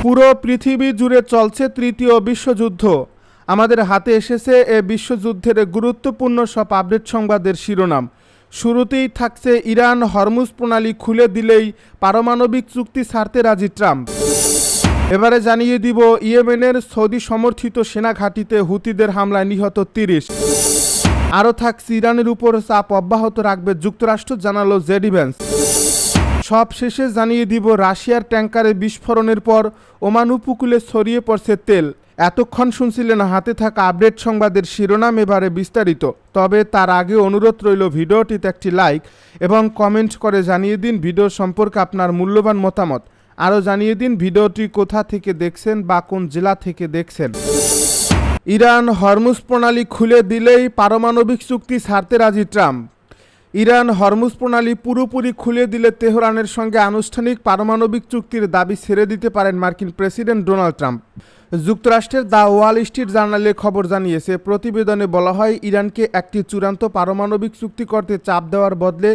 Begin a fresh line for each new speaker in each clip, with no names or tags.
পুরো পৃথিবী জুড়ে চলছে তৃতীয় বিশ্বযুদ্ধ। আমাদের হাতে এসেছে এ বিশ্বযুদ্ধের গুরুত্বপূর্ণ সব আপডেট সংবাদের শিরোনাম। শুরুতেই থাকছে ইরান হরমুজ প্রণালী খুলে দিলেই পারমাণবিক চুক্তি ছাড়তে রাজি ট্রাম্প। এবারে জানিয়ে দিব ইয়েমেনের সৌদি সমর্থিত সেনা ঘাঁটিতে হুতিদের হামলায় নিহত ৩০। আরও থাকছে ইরানের উপর চাপ অব্যাহত রাখবে যুক্তরাষ্ট্র, জানালো জেডি ভ্যান্স। সব শেষে জানিয়ে দিব রাশিয়ার ট্যাঙ্কারে বিস্ফোরণের পর ওমান উপকূলে ছড়িয়ে পড়ছে তেল। এতক্ষণ শুনছিলেন হাতে থাকা আপডেট সংবাদের শিরোনাম, এবারে বিস্তারিত। তবে তার আগে অনুরোধ রইল ভিডিওটিতে একটি লাইক এবং কমেন্ট করে জানিয়ে দিন ভিডিও সম্পর্কে আপনার মূল্যবান মতামত। আরও জানিয়ে দিন ভিডিওটি কোথা থেকে দেখছেন বা কোন জেলা থেকে দেখছেন। ইরান হরমুজ প্রণালী খুলে দিলেই পারমাণবিক চুক্তি ছাড়তে রাজি ট্রাম্প। ইরান হরমুজ প্রণালী পুরোপুরি খুলে দিলে তেহরানের সঙ্গে আনুষ্ঠানিক পারমাণবিক চুক্তির দাবি ছেড়ে দিতে পারেন মার্কিন প্রেসিডেন্ট ডোনাল্ড ট্রাম্প। যুক্তরাষ্ট্রের দ্য ওয়াল স্ট্রিট জার্নালে খবর জানিয়েছে, প্রতিবেদনে বলা হয় ইরানকে একটি চূড়ান্ত পারমাণবিক চুক্তি করতে চাপ দেওয়ার বদলে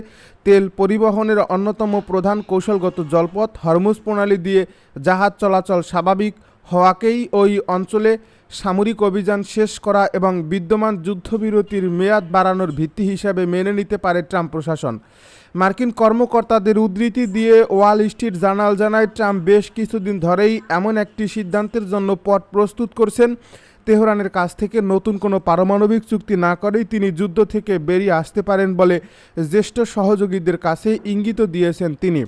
তেল পরিবহনের অন্যতম প্রধান কৌশলগত জলপথ হরমুজ প্রণালী দিয়ে জাহাজ চলাচল স্বাভাবিক হওয়াকেই ওই অঞ্চলে সামরিক অভিযান শেষ করা এবং বিদ্যমান যুদ্ধবিরতির মেয়াদ বাড়ানোর ভিত্তি হিসাবে মেনে নিতে পারে ট্রাম্প প্রশাসন। মার্কিন কর্মকর্তাদের উদ্ধৃতি দিয়ে ওয়াল স্ট্রিট জার্নাল জানায়, ট্রাম্প বেশ কিছুদিন ধরেই এমন একটি সিদ্ধান্তের জন্য পথ প্রস্তুত করছেন। তেহরানের কাছ থেকে নতুন কোনো পারমাণবিক চুক্তি না করেই তিনি যুদ্ধ থেকে বেরিয়ে আসতে পারেন বলে জ্যেষ্ঠ সহযোগীদের কাছে ইঙ্গিত দিয়েছেন তিনি।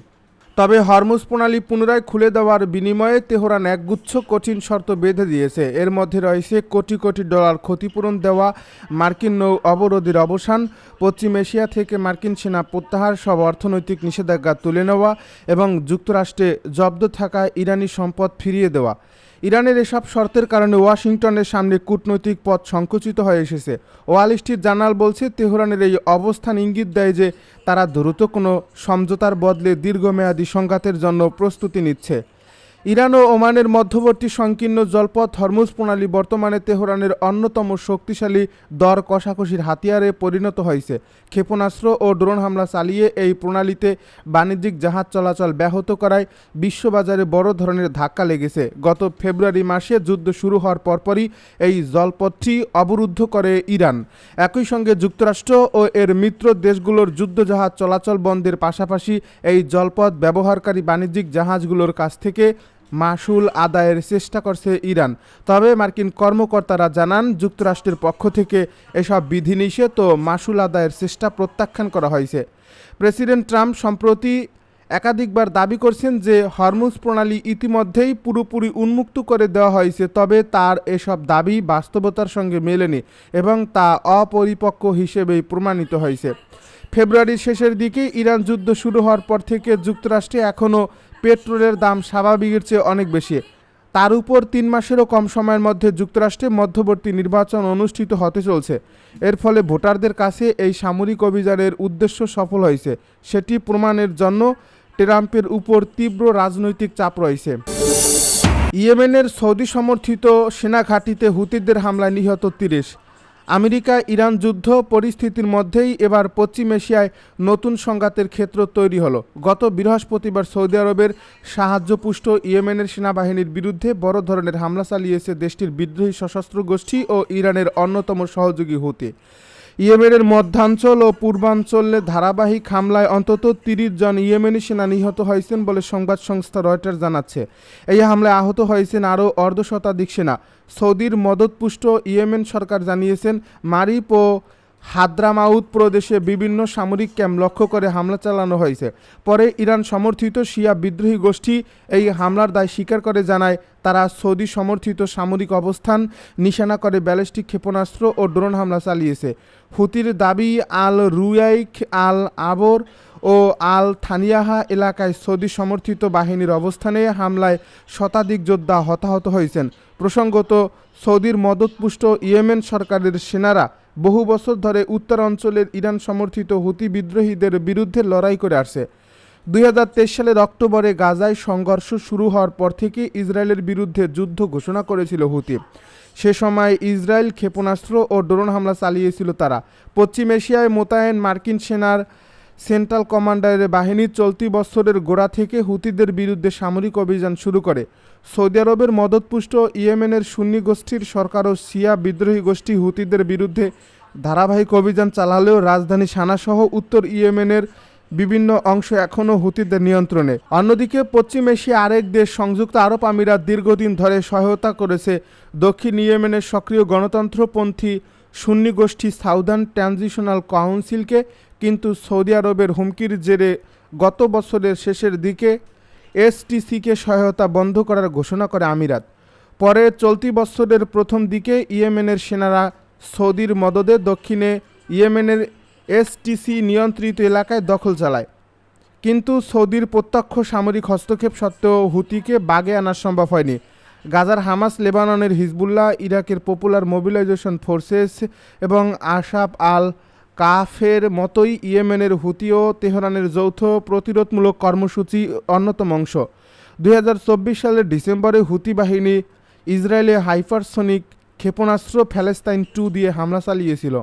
তবে হরমুজ প্রণালী পুনরায় খুলে দেওয়ার বিনিময়ে তেহরান একগুচ্ছ কঠিন শর্ত বেঁধে দিয়েছে। এর মধ্যে রয়েছে কোটি কোটি ডলার ক্ষতিপূরণ দেওয়া, মার্কিন নৌ অবরোধের অবসান, পশ্চিম এশিয়া থেকে মার্কিন সেনা প্রত্যাহার, সব অর্থনৈতিক নিষেধাজ্ঞা তুলে নেওয়া এবং যুক্তরাষ্ট্রে জব্দ থাকা ইরানি সম্পদ ফিরিয়ে দেওয়া। ইরানের এসব শর্তের কারণে ওয়াশিংটনের সামনে কূটনৈতিক পথ সংকুচিত হয়ে এসেছে। ওয়াল স্ট্রিট জার্নাল বলছে, তেহরানের এই অবস্থান ইঙ্গিত দেয় যে তারা দ্রুত কোনো সমঝোতার বদলে দীর্ঘমেয়াদী সংঘাতের জন্য প্রস্তুতি নিচ্ছে। ইরান ও ওমানের মধ্যবর্তী সংকীর্ণ জলপথ হরমুজ প্রণালী বর্তমানে তেহরানের অন্যতম শক্তিশালী দর কষাকষির হাতিয়ারে পরিণত হয়েছে। ক্ষেপণাস্ত্র ও ড্রোন হামলা চালিয়ে এই প্রণালীতে বাণিজ্যিক জাহাজ চলাচল ব্যাহত করায় বিশ্ববাজারে বড় ধরনের ধাক্কা লেগেছে। গত ফেব্রুয়ারি মাসে যুদ্ধ শুরু হওয়ার পরপরই এই জলপথটি অবরুদ্ধ করে ইরান। একই সঙ্গে যুক্তরাষ্ট্র ও এর মিত্র দেশগুলোর যুদ্ধজাহাজ চলাচল বন্ধের পাশাপাশি এই জলপথ ব্যবহারকারী বাণিজ্যিক জাহাজগুলোর কাছ থেকে মাশুল আদায়ের চেষ্টা করছে ইরান। তবে মার্কিন কর্মকর্তারা জানান, যুক্তরাষ্ট্রের পক্ষ থেকে এসব বিধিনিষেধ ও মাশুল আদায়ের চেষ্টা প্রত্যাখ্যান করা হয়েছে। প্রেসিডেন্ট ট্রাম্প সম্প্রতি একাধিকবার দাবি করছেন যে হরমুজ প্রণালী ইতিমধ্যেই পুরোপুরি উন্মুক্ত করে দেওয়া হয়েছে, তবে তার এসব দাবি বাস্তবতার সঙ্গে মেলেনি এবং তা অপরিপক্ক হিসেবেই প্রমাণিত হয়েছে। ফেব্রুয়ারির শেষের দিকে ইরান যুদ্ধ শুরু হওয়ার পর থেকে যুক্তরাষ্ট্রে এখনও পেট্রোলের দাম স্বাভাবিকের চেয়ে অনেক বেশি। তার উপর ৩ মাসেরও কম সময়ের মধ্যে যুক্তরাষ্ট্রে মধ্যবর্তী নির্বাচন অনুষ্ঠিত হতে চলছে। এর ফলে ভোটারদের কাছে এই সামরিক অভিযানের উদ্দেশ্য সফল হয়েছে সেটি প্রমাণের জন্য ট্রাম্পের উপর তীব্র রাজনৈতিক চাপ রয়েছে। ইয়েমেনের সৌদি সমর্থিত সেনা ঘাঁটিতে হুতিদের হামলায় নিহত ৩০। আমেরিকা ইরান যুদ্ধ পরিস্থিতির মধ্যেই এবার পশ্চিম এশিয়ায় নতুন সংঘাতের ক্ষেত্র তৈরি হলো। গত বৃহস্পতিবার সৌদি আরবের সাহায্যপুষ্ট ইয়েমেনের সেনাবাহিনীর বিরুদ্ধে বড় ধরনের হামলা চালিয়েছে দেশটির বিদ্রোহী সশস্ত্র গোষ্ঠী ও ইরানের অন্যতম সহযোগী হুতি। ইয়েমেনের মধ্যাঞ্চল ও পূর্বাঞ্চলে ধারাবাহিক হামলায় অন্তত ৩০ জন ইয়েমেনি সেনা নিহত হয়েছেন বলে সংবাদ সংস্থা রয়টার্স জানাচ্ছে। এই হামলায় আহত হয়েছেন আরও অর্ধশতাধিক সেনা। সৌদির মদতপুষ্ট ইয়েমেন সরকার জানিয়েছেন, মারিব ও হাদ্রামাউত প্রদেশে বিভিন্ন সামরিক ক্যাম্প লক্ষ্য করে হামলা চালানো হয়েছে। পরে ইরান সমর্থিত শিয়া বিদ্রোহী গোষ্ঠী এই হামলার দায় স্বীকার করে জানায়, তারা সৌদি সমর্থিত সামরিক অবস্থান নিশানা করে ব্যালিস্টিক ক্ষেপণাস্ত্র ও ড্রোন হামলা চালিয়েছে। হুতির দাবি, আল রুয়াইক, আল আবর ও আল থানিয়াহা এলাকায় সৌদি সমর্থিত বাহিনীর অবস্থানে হামলায় শতাধিক যোদ্ধা হতাহত হয়েছেন। প্রসঙ্গত, সৌদির মদতপুষ্ট ইয়েমেন সরকারের সেনারা বহু বছর ধরে উত্তর অঞ্চলের ইরান সমর্থিত হুতি বিদ্রোহীদের বিরুদ্ধে লড়াই করে আসছে। 2023 সালের অক্টোবরে গাজায় সংঘর্ষ শুরু হওয়ার পর থেকে ইসরায়েলের বিরুদ্ধে যুদ্ধ ঘোষণা করেছিল হুতি। সে সময় ইসরায়েল ক্ষেপণাস্ত্র ও ড্রোন হামলা চালিয়েছিল তারা। পশ্চিম এশিয়ায় মোতায়েন মার্কিন সেনার সেন্ট্রাল কমান্ডারের বাহিনী চলতি বছরের গোড়া থেকে হুতিদের বিরুদ্ধে সামরিক অভিযান শুরু করে। সৌদি আরবের মদতপুষ্ট ইয়েমেনের সুন্নি গোষ্ঠীর সরকার ও শিয়া বিদ্রোহী গোষ্ঠী হুতিদের বিরুদ্ধে ধারাবাহিক অভিযান চালালেও রাজধানী সানাসহ উত্তর ইয়েমেনের বিভিন্ন অংশ এখনও হুতিদের নিয়ন্ত্রণে। অন্যদিকে পশ্চিম এশিয়া আরেক দেশ সংযুক্ত আরব আমিরাত দীর্ঘদিন ধরে সহায়তা করেছে দক্ষিণ ইয়েমেনের সক্রিয় গণতন্ত্রপন্থী সুন্নি গোষ্ঠী সাউদার্ন ট্রানজিশনাল কাউন্সিলকে, কিন্তু সৌদি আরবের হুমকির জেরে গত বছরের শেষের দিকে এসটিসিকে সহায়তা বন্ধ করার ঘোষণা করে আমিরাত। পরে চলতি বছরের প্রথম দিকে ইয়েমেনের সেনারা সৌদির মদদে দক্ষিণে ইয়েমেনের এসটিসি নিয়ন্ত্রিত এলাকায় দখল চালায়, কিন্তু সৌদির প্রত্যক্ষ সামরিক হস্তক্ষেপ সত্ত্বেও হুতিকে বাগে আনা সম্ভব হয়নি। গাজার হামাস, লেবাননের হিজবুল্লাহ, ইরাকের পপুলার মোবিলাইজেশন ফোর্সেস এবং আশরাফ আল কাফের মতোই ইয়েমেনের হুতি ও তেহরানের যৌথ প্রতিরোধমূলক কর্মসূচি অন্যতম অংশ। 2024 সালের ডিসেম্বরে হুতি বাহিনী ইসরায়েলে হাইপারসনিক ক্ষেপণাস্ত্র প্যালেস্তাইন 2 দিয়ে হামলা চালিয়েছিল।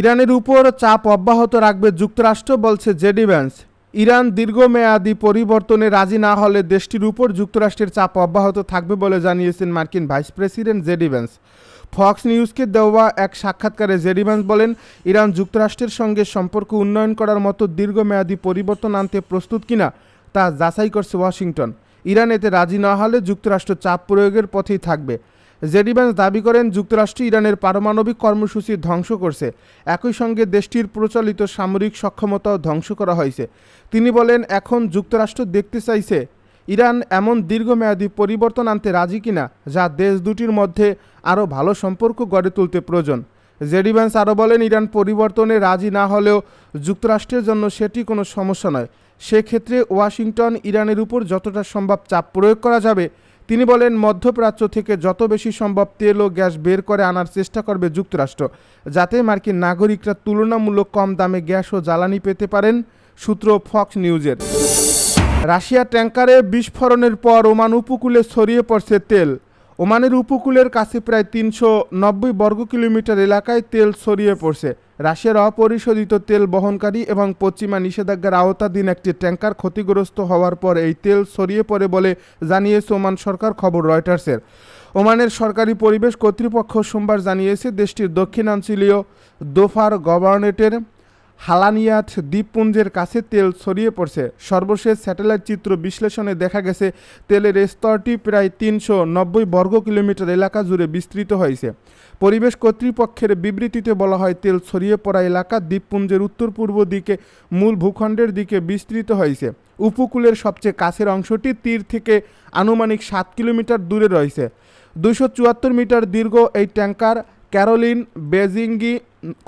ইরানের উপর চাপ অব্যাহত রাখবে যুক্তরাষ্ট্র, বলছে জেডি ভ্যান্স। ইরান দীর্ঘমেয়াদী পরিবর্তনে রাজি না হলে দেশটির উপর যুক্তরাষ্ট্রের চাপ অব্যাহত থাকবে বলে জানিয়েছেন মার্কিন vice president JD Vance. Fox নিউজকে দেওয়া এক সাক্ষাৎকারে জেডি ভ্যান্স বলেন, ইরান যুক্তরাষ্ট্রের সঙ্গে সম্পর্ক উন্নয়ন করার মতো দীর্ঘমেয়াদী পরিবর্তন আনতে প্রস্তুত কিনা তা যাচাই করছে ওয়াশিংটন। ইরান এতে রাজি না হলে যুক্তরাষ্ট্র চাপ প্রয়োগের পথেই থাকবে। জেডি ভ্যান্স দাবি করেন, যুক্তরাষ্ট্র ইরানের পারমাণবিক কর্মসূচি ধ্বংস করছে, একই সঙ্গে দেশটির প্রচলিত সামরিক সক্ষমতাও ধ্বংস করা হয়েছে। তিনি বলেন, এখন যুক্তরাষ্ট্র দেখতে চাইছে ইরান এমন দীর্ঘমেয়াদী পরিবর্তন আনতে রাজি কিনা যা দেশ দুটির মধ্যে আরও ভালো সম্পর্ক গড়ে তুলতে প্রয়োজন। জেডি ভ্যান্স আরও বলেন, ইরান পরিবর্তনে রাজি না হলেও যুক্তরাষ্ট্রের জন্য সেটি কোনো সমস্যা নয়। সেক্ষেত্রে ওয়াশিংটন ইরানের উপর যতটা সম্ভব চাপ প্রয়োগ করা যাবে। তিনি বলেন, মধ্যপ্রাচ্য থেকে যত বেশি সম্ভব তেল ও গ্যাস বের করে আনার চেষ্টা করবে যুক্তরাষ্ট্র, যাতে মার্কিন নাগরিকরা তুলনামূলক কম দামে গ্যাস ও জ্বালানি পেতে পারেন। সূত্র ফক্স নিউজের। রাশিয়া ট্যাঙ্কারে বিস্ফোরণের পর ওমান উপকূলে ছড়িয়ে পড়ছে তেল। ওমানের উপকূলের কাছে প্রায় 390 বর্গ কিলোমিটার এলাকায় তেল ছড়িয়ে পড়ছে। রাশিয়ার অপরিশোধিত তেল বহনকারী এবং পশ্চিমা নিষেধাজ্ঞার আওতাধীন একটি ট্যাঙ্কার ক্ষতিগ্রস্ত হওয়ার পর এই তেল ছড়িয়ে পড়ে বলে জানিয়েছে ওমান সরকার, খবর রয়টার্সের। ওমানের সরকারি পরিবেশ কর্তৃপক্ষ সোমবার জানিয়েছে, দেশটির দক্ষিণাঞ্চলীয় দোফার গভর্নরেটের হালানিয়াত দ্বীপপুঞ্জের কাছে তেল ছড়িয়ে পড়ছে। সর্বশেষ স্যাটেলাইট চিত্র বিশ্লেষণে দেখা গেছে, তেলের স্তরটি প্রায় 390 বর্গ কিলোমিটার এলাকা জুড়ে বিস্তৃত হয়েছে। পরিবেশ কর্তৃপক্ষের বিবৃতিতে বলা হয়, তেল ছড়িয়ে পড়া এলাকা দ্বীপপুঞ্জের উত্তর পূর্ব দিকে মূল ভূখণ্ডের দিকে বিস্তৃত হয়েছে। উপকূলের সবচেয়ে কাছের অংশটি তীর থেকে আনুমানিক 7 কিলোমিটার দূরে রয়েছে। 274 মিটার দীর্ঘ এই ট্যাঙ্কার ক্যারোলিন বেজিংগি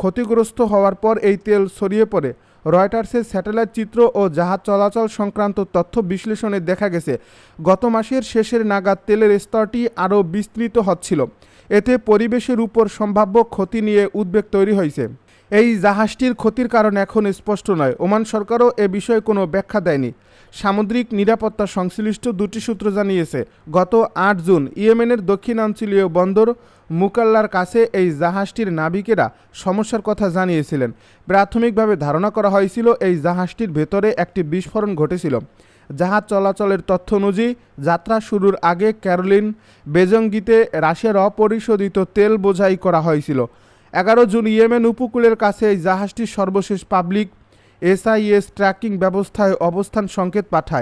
ক্ষতিগ্রস্ত হওয়ার পর এই তেল ছড়িয়ে পড়ে। রয়টার্সের স্যাটেলাইট চিত্র ও জাহাজ চলাচল সংক্রান্ত তথ্য বিশ্লেষণে দেখা গেছে, গত মাসের শেষের নাগাদ তেলের স্তরটি আরও বিস্তৃত হচ্ছিল। এতে পরিবেশের উপর সম্ভাব্য ক্ষতি নিয়ে উদ্বেগ তৈরি হয়েছে। এই জাহাজটির ক্ষতির কারণ এখন স্পষ্ট নয়। ওমান সরকারও এ বিষয়ে কোনো ব্যাখ্যা দেয়নি। সামুদ্রিক নিরাপত্তা সংশ্লিষ্ট দুটি সূত্র জানিয়েছে, গত 8 জুন ইয়েমেনের দক্ষিণাঞ্চলীয় বন্দর মুকাল্লার কাছে এই জাহাজটির নাবিকেরা সমস্যার কথা জানিয়েছিলেন। প্রাথমিকভাবে ধারণা করা হয়েছিল, এই জাহাজটির ভেতরে একটি বিস্ফোরণ ঘটেছিল। জাহাজ চলাচলের তথ্য অনুযায়ী যাত্রা শুরুর আগে ক্যারোলিন বেজঙ্গিতে রাশিয়ার অপরিশোধিত তেল বোঝাই করা হয়েছিল। 11 জুন ইয়েমেন উপকূলের কাছে এই জাহাজটি সর্বশেষ পাবলিক SIS ট্র্যাকিং ব্যবস্থায় অবস্থান সংকেত পাঠায়।